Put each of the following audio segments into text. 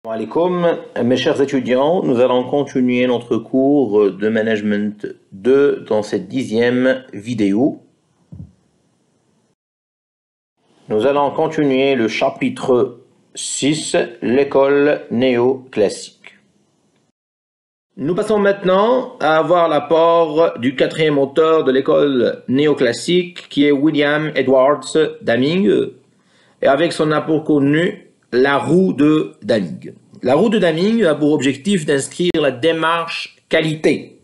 Salam alaikum, mes chers étudiants, nous allons continuer notre cours de Management 2 dans cette 10e vidéo. Nous allons continuer le chapitre 6, l'école néoclassique. Nous passons maintenant à voir l'apport du quatrième auteur de l'école néoclassique qui est William Edwards Deming, et avec son apport connu, la roue de Deming. La roue de Deming a pour objectif d'inscrire la démarche qualité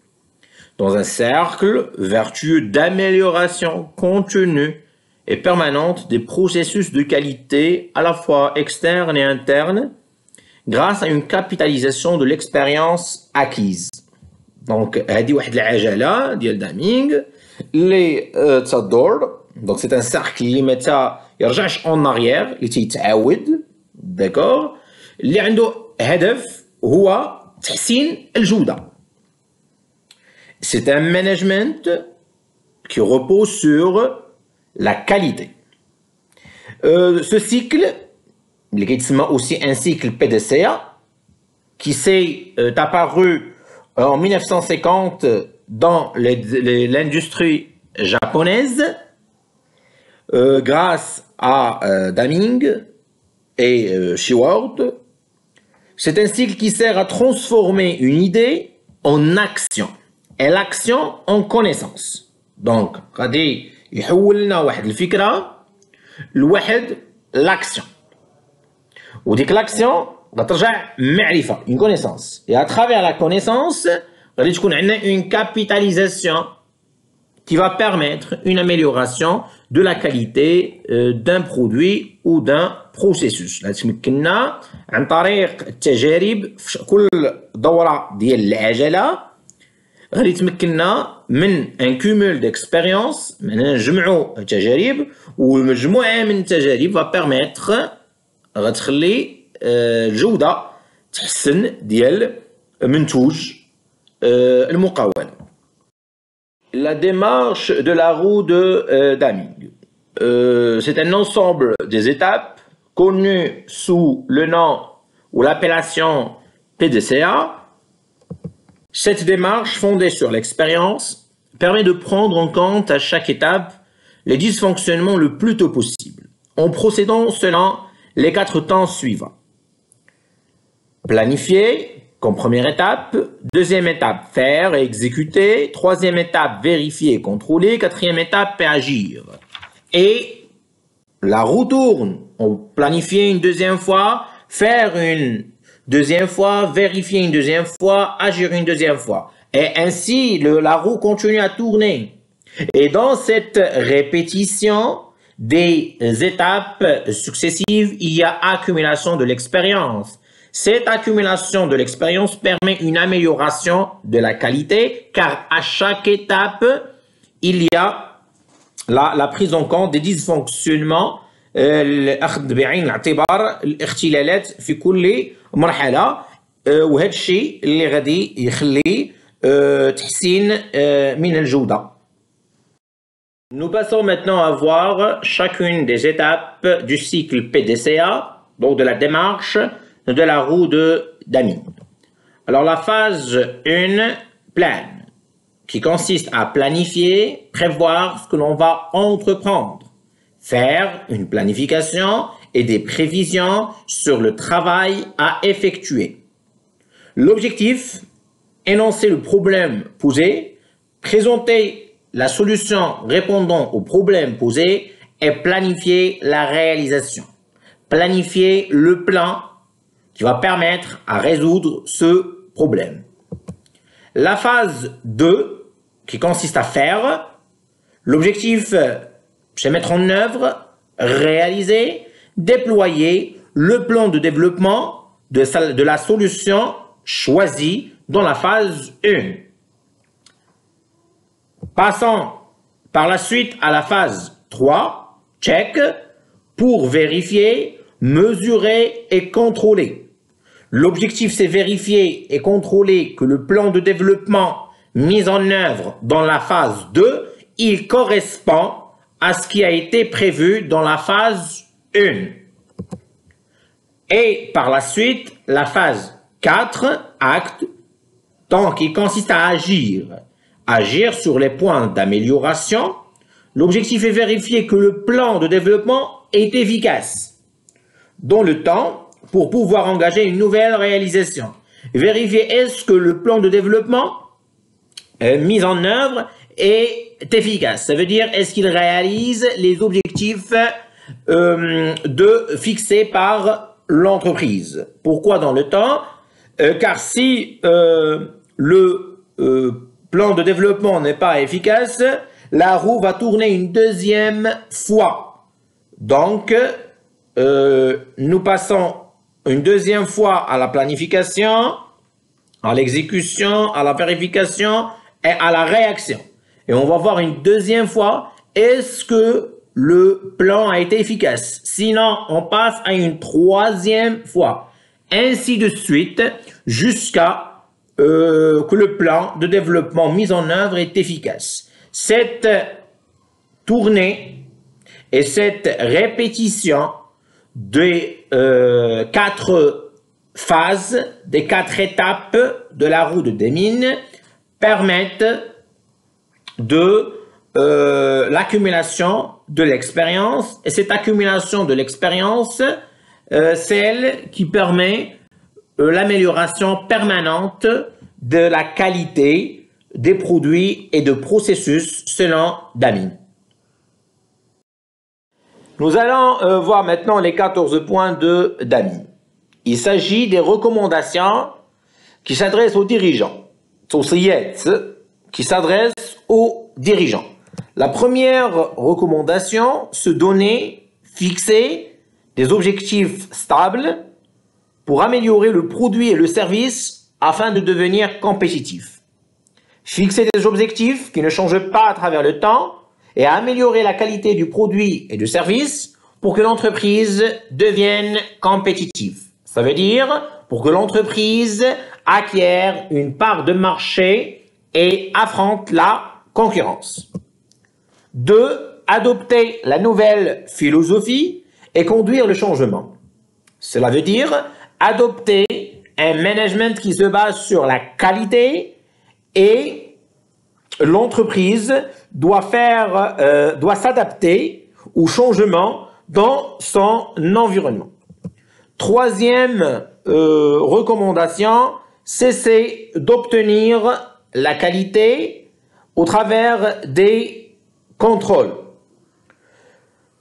dans un cercle vertueux d'amélioration continue et permanente des processus de qualité à la fois externes et internes grâce à une capitalisation de l'expérience acquise. Donc, هذه واحد العجلة ديال Deming اللي تصدر. Donc, c'est un cercle اللي متى يرجعش en arrière اللي تيتعاود. D'accord. اللي عنده هدف هو تحسين الجودة. C'est un management qui repose sur la qualité. Ce cycle, اللي كيتسمى aussi un cycle PDCA, qui s'est apparu en 1950 dans l'industrie japonaise grâce à Deming et Sheward. C'est un cycle qui sert à transformer une idée en action et l'action en connaissance. Donc, غادي يحول لنا واحد الفكرة لواحد l'action. وديك l'action غترجع معرفة, une connaissance. Et à travers la connaissance, غادي تكون عندنا une capitalisation qui va permettre une amélioration de la qualité d'un produit ou d'un processus. تمكننا عن طريق التجارب في كل دورة ديال العجلة غادي تمكننا من ان كومول ديكسبيريونس, معناها نجمعوا تجارب ومجموعة من التجارب va permettre غتخلي الجودة تحسن ديال منتوج المقاولة. La démarche de la roue de Deming. C'est un ensemble des étapes connues sous le nom ou l'appellation PDCA. Cette démarche fondée sur l'expérience permet de prendre en compte à chaque étape les dysfonctionnements le plus tôt possible, en procédant selon les 4 temps suivants. Planifier comme première étape, deuxième étape, faire et exécuter, troisième étape, vérifier et contrôler, quatrième étape, agir. Et la roue tourne. On planifie une deuxième fois, faire une deuxième fois, vérifier une deuxième fois, agir une deuxième fois. Et ainsi, la roue continue à tourner. Et dans cette répétition des étapes successives, il y a accumulation de l'expérience. Cette accumulation de l'expérience permet une amélioration de la qualité car à chaque étape, il y a la prise en compte des dysfonctionnements, الأخذ بعين الاعتبار الاختلالات في كل مرحلة, وهذا الشيء اللي غادي يخلي تحسين من الجودة. Nous passons maintenant à voir chacune des étapes du cycle PDCA, donc de la démarche de la roue de Deming. Alors la phase 1, plan, qui consiste à planifier, prévoir ce que l'on va entreprendre, faire une planification et des prévisions sur le travail à effectuer. L'objectif, énoncer le problème posé, présenter la solution répondant au problème posé et planifier la réalisation. Planifier le plan qui va permettre à résoudre ce problème. La phase 2, qui consiste à faire, l'objectif, c'est mettre en œuvre, réaliser, déployer le plan de développement de la solution choisie dans la phase 1. Passons par la suite à la phase 3, check, pour vérifier, mesurer et contrôler. L'objectif, c'est vérifier et contrôler que le plan de développement mis en œuvre dans la phase 2, il correspond à ce qui a été prévu dans la phase 1. Et par la suite, la phase 4, acte, donc qui consiste à agir. Agir sur les points d'amélioration. L'objectif est vérifier que le plan de développement est efficace dans le temps pour pouvoir engager une nouvelle réalisation. Vérifier est-ce que le plan de développement mis en œuvre est efficace. Ça veut dire est-ce qu'il réalise les objectifs fixés par l'entreprise. Pourquoi dans le temps? Car si le plan de développement n'est pas efficace, la roue va tourner une deuxième fois. Donc, nous passons une deuxième fois à la planification, à l'exécution, à la vérification et à la réaction. Et on va voir une deuxième fois, est-ce que le plan a été efficace? Sinon, on passe à une troisième fois. Ainsi de suite, jusqu'à que le plan de développement mis en œuvre est efficace. Cette tournée et cette répétition des 4 phases, des 4 étapes de la roue de Deming permettent de l'accumulation de l'expérience. Et cette accumulation de l'expérience, c'est elle qui permet l'amélioration permanente de la qualité des produits et de processus selon Deming. Nous allons voir maintenant les 14 points de Deming. Il s'agit des recommandations qui s'adressent aux dirigeants. Qui s'adressent aux dirigeants. La première recommandation, se donner, fixer des objectifs stables pour améliorer le produit et le service afin de devenir compétitif. Fixer des objectifs qui ne changent pas à travers le temps et améliorer la qualité du produit et du service pour que l'entreprise devienne compétitive. Ça veut dire pour que l'entreprise acquiert une part de marché et affronte la concurrence. 2. Adopter la nouvelle philosophie et conduire le changement. Cela veut dire adopter un management qui se base sur la qualité et l'entreprise doit s'adapter au changement dans son environnement. Troisième recommandation, cesser d'obtenir la qualité au travers des contrôles.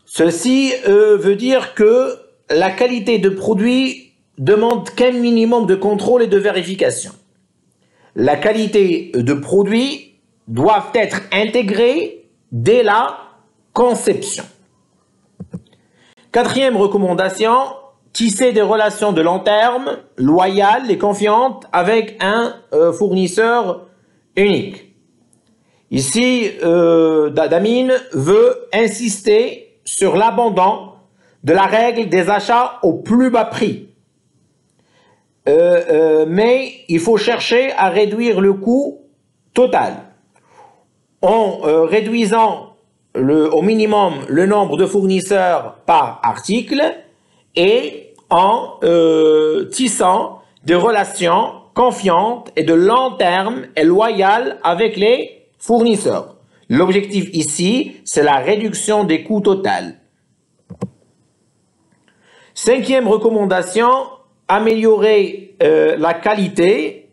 Ceci veut dire que la qualité de produit demande qu'un minimum de contrôle et de vérification. La qualité de produit doit être intégrée dès la conception. Quatrième recommandation, tisser des relations de long terme, loyales et confiantes avec un fournisseur unique. Ici, Deming veut insister sur l'abandon de la règle des achats au plus bas prix. Mais il faut chercher à réduire le coût total en réduisant au minimum le nombre de fournisseurs par article et en tissant des relations confiantes et de long terme et loyales avec les fournisseurs. L'objectif ici, c'est la réduction des coûts totaux. Cinquième recommandation, améliorer la qualité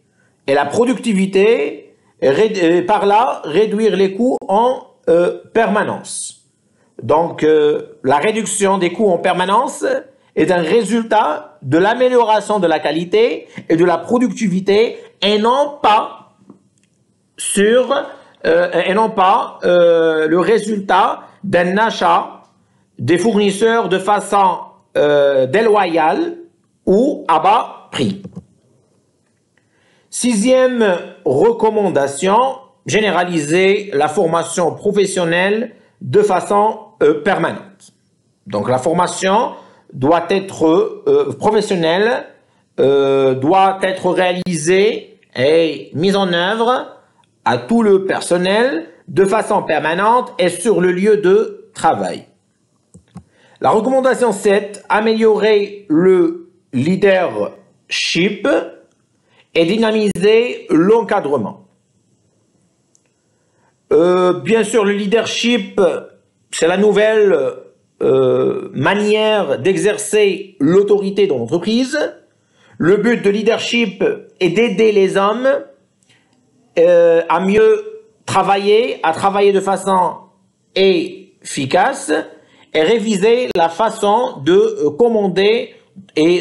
et la productivité et par là réduire les coûts en permanence. Donc la réduction des coûts en permanence est un résultat de l'amélioration de la qualité et de la productivité et non pas le résultat d'un achat des fournisseurs de façon déloyale ou à bas prix. Sixième recommandation, généraliser la formation professionnelle de façon permanente. Donc la formation doit être professionnelle, doit être réalisée et mise en œuvre à tout le personnel de façon permanente et sur le lieu de travail. La recommandation 7, améliorer le leadership et dynamiser l'encadrement. Bien sûr, le leadership, c'est la nouvelle manière d'exercer l'autorité dans l'entreprise. Le but de leadership est d'aider les hommes à mieux travailler, à travailler de façon efficace et réviser la façon de commander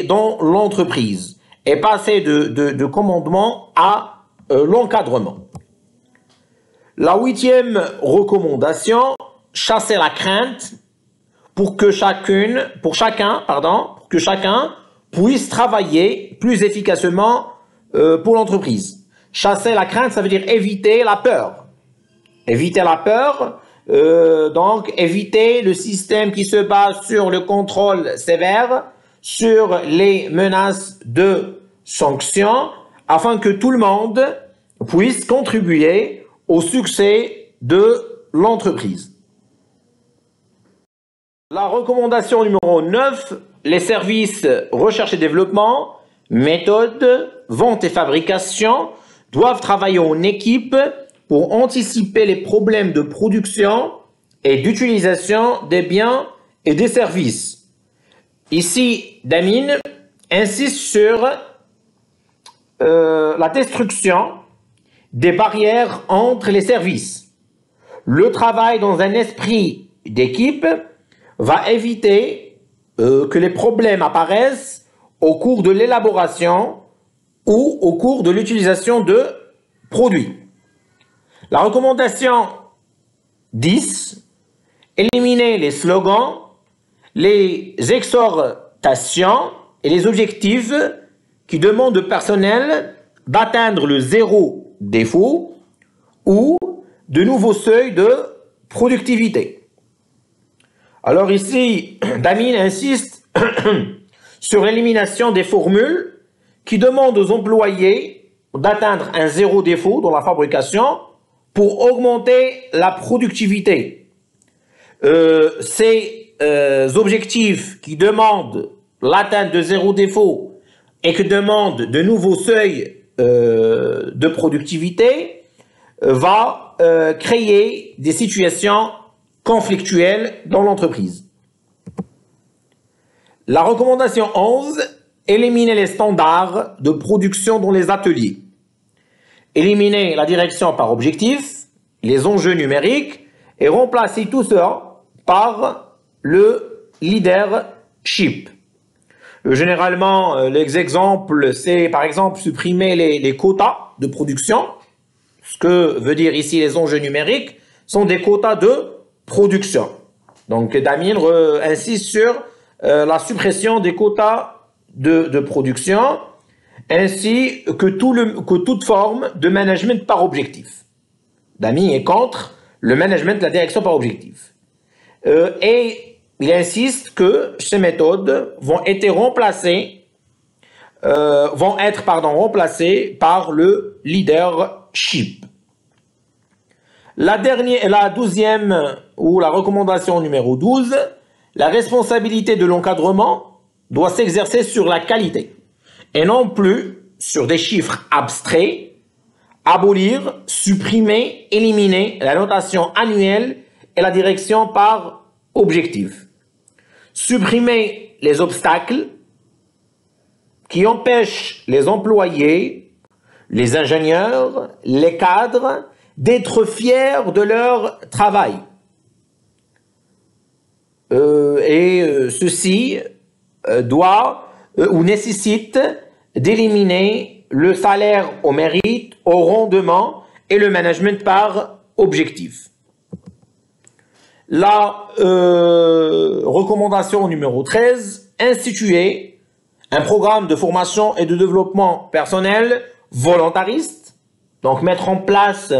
dans l'entreprise et passer de commandement à l'encadrement. La 8e recommandation, chasser la crainte pour que chacun puisse travailler plus efficacement pour l'entreprise. Chasser la crainte, ça veut dire éviter la peur. Éviter la peur, donc éviter le système qui se base sur le contrôle sévère, sur les menaces de sanctions, afin que tout le monde puisse contribuer au succès de l'entreprise. La recommandation numéro 9, les services recherche et développement, méthode, vente et fabrication doivent travailler en équipe pour anticiper les problèmes de production et d'utilisation des biens et des services. Ici, Damien insiste sur la destruction des barrières entre les services. Le travail dans un esprit d'équipe va éviter que les problèmes apparaissent au cours de l'élaboration ou au cours de l'utilisation de produits. La recommandation 10, éliminer les slogans, les exhortations et les objectifs qui demandent au personnel d'atteindre le zéro défaut ou de nouveaux seuils de productivité. Alors ici, Damien insiste sur l'élimination des formules qui demandent aux employés d'atteindre un zéro défaut dans la fabrication pour augmenter la productivité. Ces objectifs qui demandent l'atteinte de zéro défaut et qui demandent de nouveaux seuils de productivité va créer des situations conflictuelles dans l'entreprise. La recommandation 11, éliminer les standards de production dans les ateliers. Éliminer la direction par objectif, les enjeux numériques et remplacer tout ça par le leadership. Généralement, les exemples, c'est par exemple supprimer les quotas de production. Ce que veut dire ici les enjeux numériques sont des quotas de production. Donc Damien insiste sur la suppression des quotas de production ainsi que toute forme de management par objectif. Damien est contre le management de la direction par objectif. Et il insiste que ces méthodes vont être remplacées par le leadership. La 12e ou la recommandation numéro 12, la responsabilité de l'encadrement doit s'exercer sur la qualité et non plus sur des chiffres abstraits. Abolir, supprimer, éliminer la notation annuelle et la direction par objectif. Supprimer les obstacles qui empêchent les employés, les ingénieurs, les cadres d'être fiers de leur travail. Ceci doit ou nécessite d'éliminer le salaire au mérite, au rendement et le management par objectif. La recommandation numéro 13, instituer un programme de formation et de développement personnel volontariste. Donc mettre en place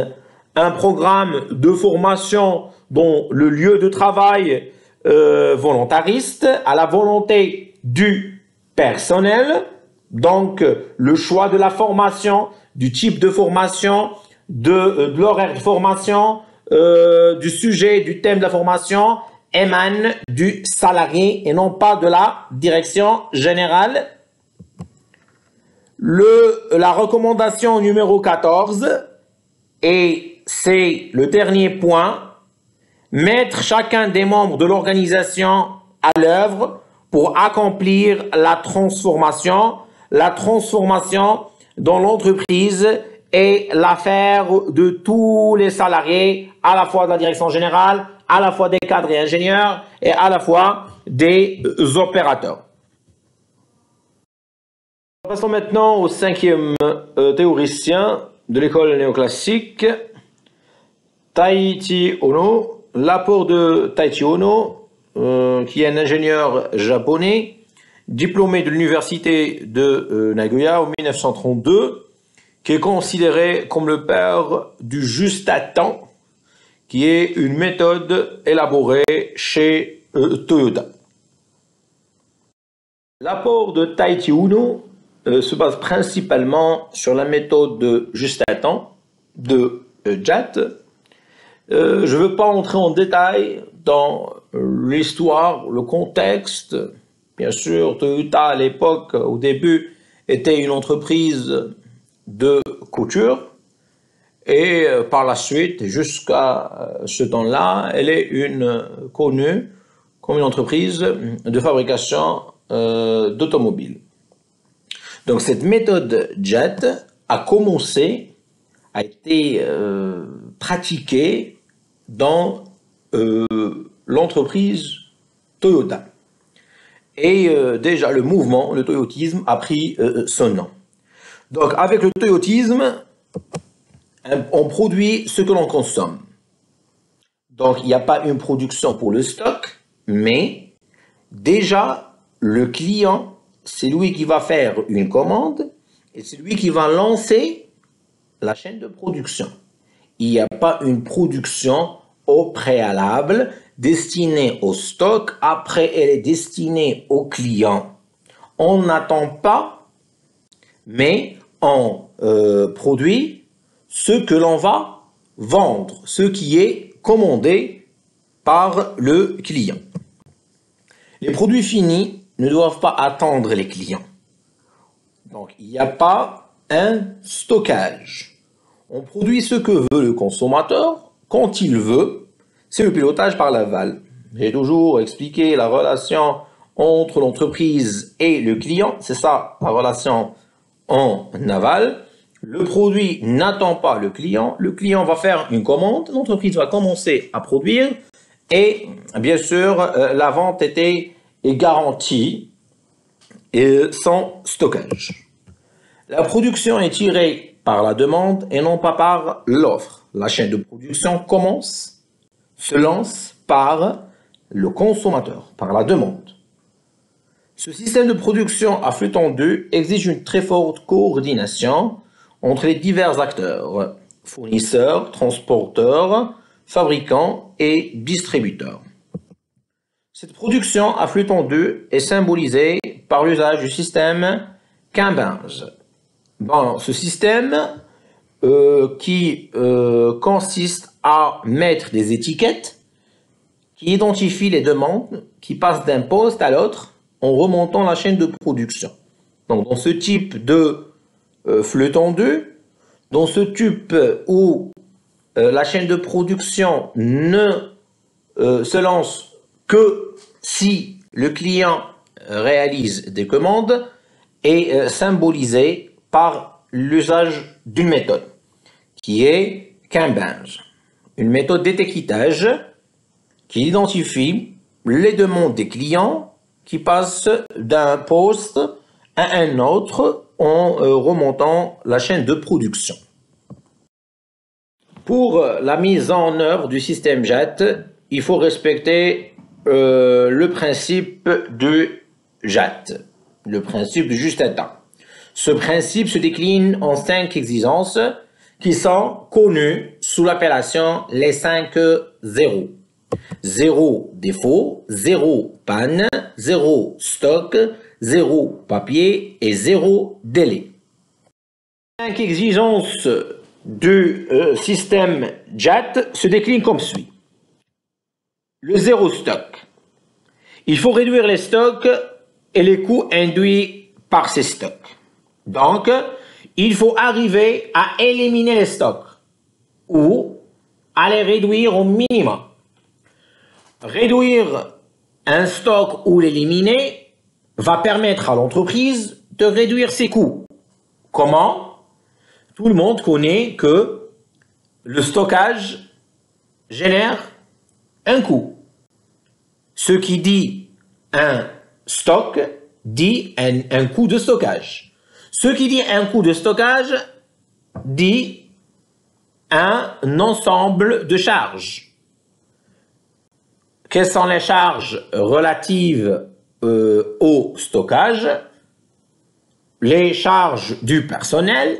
un programme de formation dans le lieu de travail volontariste à la volonté du personnel. Donc le choix de la formation, du type de formation, de l'horaire de formation, du sujet, du thème de la formation émane du salarié et non pas de la direction générale La recommandation numéro 14, et c'est le dernier point, mettre chacun des membres de l'organisation à l'œuvre pour accomplir la transformation. La transformation dans l'entreprise est l'affaire de tous les salariés, à la fois de la direction générale, à la fois des cadres et ingénieurs et à la fois des opérateurs. Passons maintenant au cinquième théoricien de l'école néoclassique, Taiichi Ohno. L'apport de Taiichi Ohno, qui est un ingénieur japonais, diplômé de l'université de Nagoya en 1932, qui est considéré comme le père du juste à temps, qui est une méthode élaborée chez Toyota. L'apport de Taiichi Ohno se base principalement sur la méthode de juste à temps de JAT. Je ne veux pas entrer en détail dans l'histoire, le contexte. Bien sûr, Toyota à l'époque, au début, était une entreprise de couture. Et par la suite, jusqu'à ce temps-là, elle est connue comme une entreprise de fabrication d'automobiles. Donc cette méthode JAT a été pratiquée dans l'entreprise Toyota. Et déjà le mouvement, le toyotisme, a pris son nom. Donc avec le toyotisme, on produit ce que l'on consomme. Donc il n'y a pas une production pour le stock, mais déjà le client, c'est lui qui va faire une commande et c'est lui qui va lancer la chaîne de production. Il n'y a pas une production au préalable destinée au stock, après elle est destinée au client. On n'attend pas, mais on produit ce que l'on va vendre, ce qui est commandé par le client. Les produits finis ne doivent pas attendre les clients. Donc, il n'y a pas un stockage. On produit ce que veut le consommateur quand il veut. C'est le pilotage par l'aval. J'ai toujours expliqué la relation entre l'entreprise et le client. C'est ça, la relation en aval. Le produit n'attend pas le client va faire une commande, l'entreprise va commencer à produire et bien sûr la vente est garantie et sans stockage. La production est tirée par la demande et non pas par l'offre. La chaîne de production se lance par le consommateur, par la demande. Ce système de production à flux tendu exige une très forte coordination entre les divers acteurs, fournisseurs, transporteurs, fabricants et distributeurs. Cette production à flux tendu est symbolisée par l'usage du système Kanban. Bon, ce système qui consiste à mettre des étiquettes qui identifient les demandes qui passent d'un poste à l'autre en remontant la chaîne de production. Donc dans ce type de flux tendu, dans ce type où la chaîne de production ne se lance que si le client réalise des commandes, est symbolisé par l'usage d'une méthode qui est Kanban, une méthode d'étiquetage qui identifie les demandes des clients qui passent d'un poste à un autre en remontant la chaîne de production. Pour la mise en œuvre du système JAT, il faut respecter le principe du JAT, le principe du juste à temps. Ce principe se décline en 5 exigences qui sont connues sous l'appellation les 5 zéros. 0 défaut, 0 panne, 0 stock, 0 papier et 0 délai. 5 exigences du système JAT se déclinent comme suit. Le 0 stock. Il faut réduire les stocks et les coûts induits par ces stocks. Donc, il faut arriver à éliminer les stocks ou à les réduire au minimum. Réduire un stock ou l'éliminer va permettre à l'entreprise de réduire ses coûts. Comment? Tout le monde connaît que le stockage génère un coût. Ce qui dit un stock dit un coût de stockage. Ce qui dit un coût de stockage dit un ensemble de charges. Quelles sont les charges relatives au stockage? Les charges du personnel,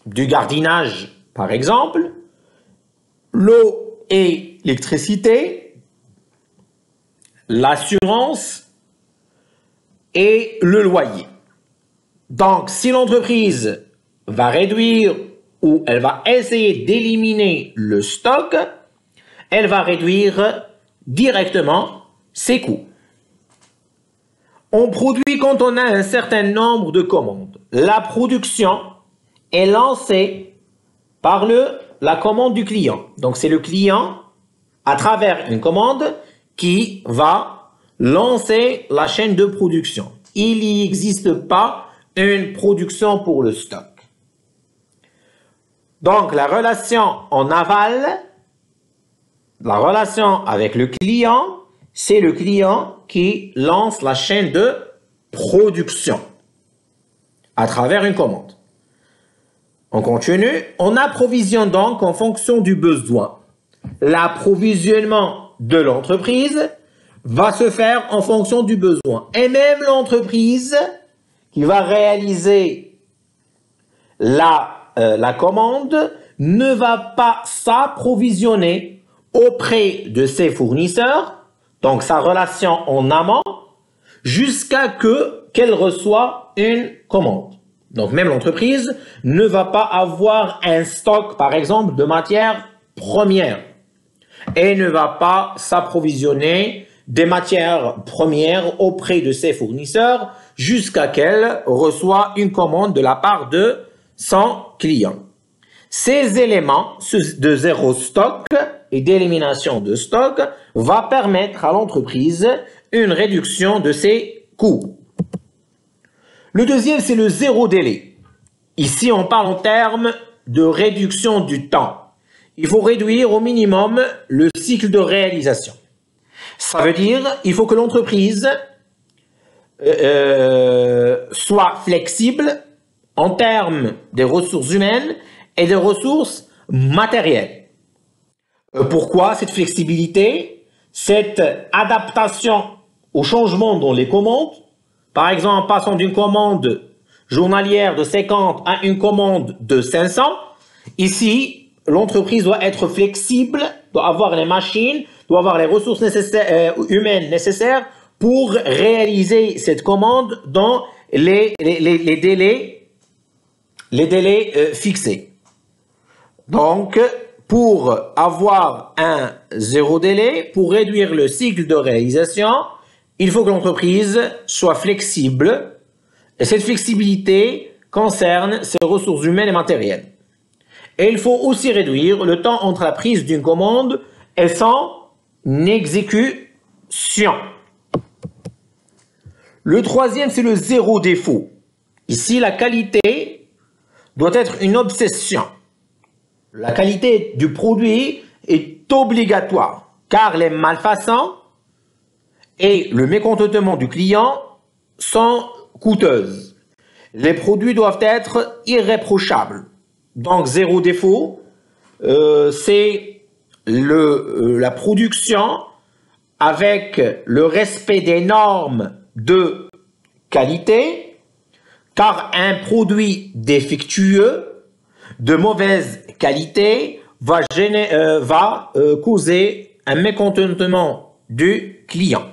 du gardiennage par exemple, l'eau et l'électricité, l'assurance et le loyer. Donc, si l'entreprise va réduire ou elle va essayer d'éliminer le stock, elle va réduire directement ses coûts. On produit quand on a un certain nombre de commandes. La production est lancée par la commande du client. Donc, c'est le client, à travers une commande, qui va lancer la chaîne de production. Il n'existe pas une production pour le stock. Donc, la relation en aval, la relation avec le client, c'est le client qui lance la chaîne de production à travers une commande. On continue. On approvisionne donc en fonction du besoin. L'approvisionnement de l'entreprise va se faire en fonction du besoin. Et même l'entreprise qui va réaliser la commande ne va pas s'approvisionner auprès de ses fournisseurs, donc sa relation en amont, jusqu'à qu'elle reçoive une commande. Donc même l'entreprise ne va pas avoir un stock, par exemple, de matières premières et ne va pas s'approvisionner des matières premières auprès de ses fournisseurs jusqu'à qu'elle reçoive une commande de la part de son client. Ces éléments de zéro stock et d'élimination de stock va permettre à l'entreprise une réduction de ses coûts. Le deuxième, c'est le zéro délai. Ici, on parle en termes de réduction du temps. Il faut réduire au minimum le cycle de réalisation. Ça veut dire qu'il faut que l'entreprise soit flexible en termes des ressources humaines et des ressources matérielles. Pourquoi cette flexibilité? Cette adaptation au changement dans les commandes, par exemple, passant d'une commande journalière de 50 à une commande de 500, ici, l'entreprise doit être flexible, doit avoir les machines, doit avoir les ressources humaines nécessaires pour réaliser cette commande dans les délais fixés. Donc, pour avoir un zéro délai, pour réduire le cycle de réalisation, il faut que l'entreprise soit flexible et cette flexibilité concerne ses ressources humaines et matérielles. Et il faut aussi réduire le temps entre la prise d'une commande et son exécution. Le troisième, c'est le zéro défaut. Ici, la qualité doit être une obsession. La qualité du produit est obligatoire car les malfaçons et le mécontentement du client sont coûteuses. Les produits doivent être irréprochables. Donc, zéro défaut, c'est la production avec le respect des normes de qualité, car un produit défectueux, de mauvaise qualité, va causer un mécontentement du client.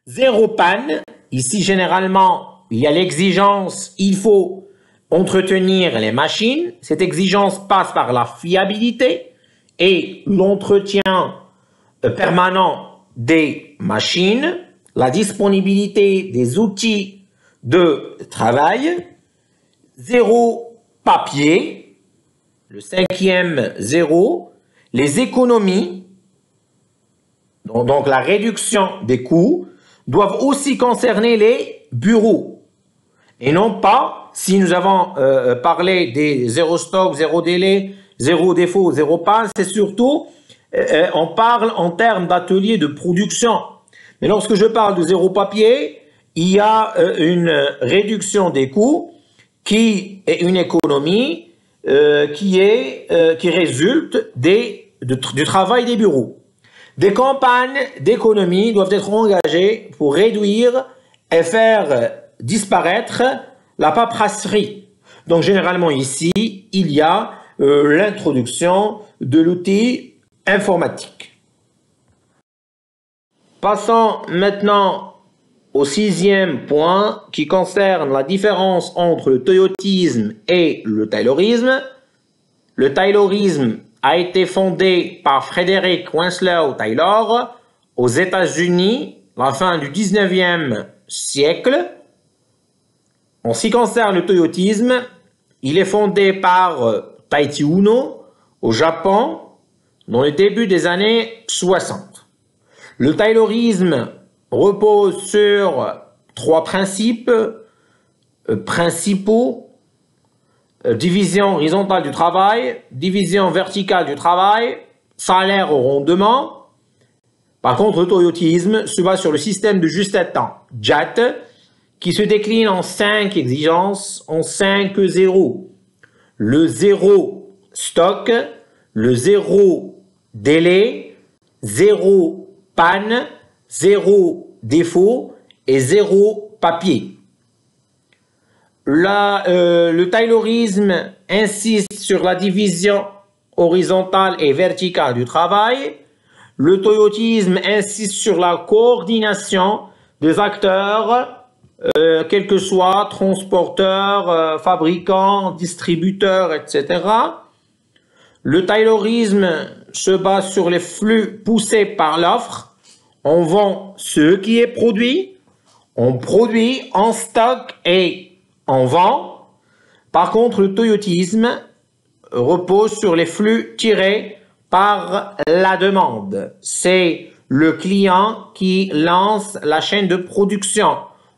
Zéro panne, ici généralement il y a l'exigence, il faut entretenir les machines. Cette exigence passe par la fiabilité et l'entretien permanent des machines, la disponibilité des outils de travail, 0 papier, le cinquième 0, les économies, donc la réduction des coûts, doivent aussi concerner les bureaux. Et non pas, si nous avons parlé des 0 stock, 0 délai, 0 défaut, 0 panne, c'est surtout, on parle en termes d'atelier de production. Mais lorsque je parle de 0 papier, il y a une réduction des coûts qui est une économie qui résulte du travail des bureaux. Des campagnes d'économie doivent être engagées pour réduire et faire disparaître la paperasserie. Donc généralement ici, il y a l'introduction de l'outil informatique. Passons maintenant au 6e point qui concerne la différence entre le toyotisme et le taylorisme. Le taylorisme a été fondé par Frederick Winslow Taylor aux États-Unis à la fin du 19e siècle. En ce qui concerne le toyotisme, il est fondé par Taichi Uno au Japon dans le début des années 60. Le taylorisme repose sur 3 principes principaux: division horizontale du travail, division verticale du travail, salaire au rendement. Par contre, le toyotisme se base sur le système de juste-à-temps, JAT, qui se décline en 5 exigences, en 5 zéros. Le 0 stock, le 0 délai, 0 panne, 0 défaut et 0 papier. Le taylorisme insiste sur la division horizontale et verticale du travail. Le toyotisme insiste sur la coordination des acteurs, quels que soient transporteurs, fabricants, distributeurs, etc. Le taylorisme se base sur les flux poussés par l'offre. On vend ce qui est produit, on produit en stock et on vend. Par contre, le toyotisme repose sur les flux tirés par la demande. C'est le client qui lance la chaîne de production.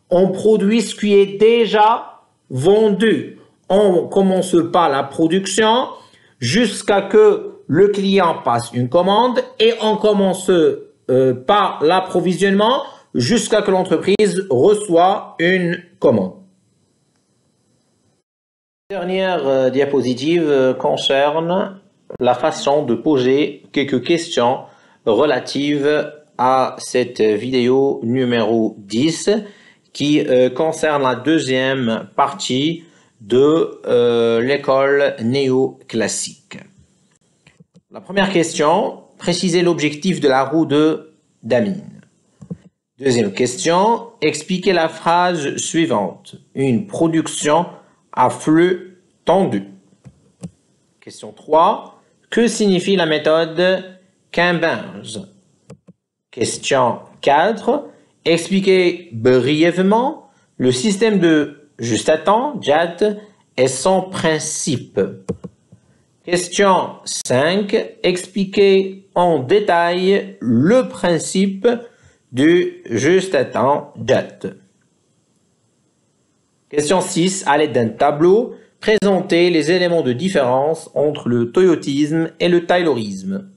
On produit ce qui est déjà vendu. On commence pas la production jusqu'à que le client passe une commande et on commence pas l'approvisionnement jusqu'à que l'entreprise reçoit une commande. La dernière diapositive concerne la façon de poser quelques questions relatives à cette vidéo numéro 10 qui concerne la deuxième partie de l'école néoclassique. La première question, préciser l'objectif de la roue de Damine. Deuxième question, expliquer la phrase suivante. Une production à flux tendu. Question 3. Que signifie la méthode Campbell? Question 4. Expliquez brièvement le système de juste-à-temps, JAT, et son principe. Question 5. Expliquez en détail le principe du juste-à-temps, JAT. Question 6. À l'aide d'un tableau, présentez les éléments de différence entre le toyotisme et le taylorisme.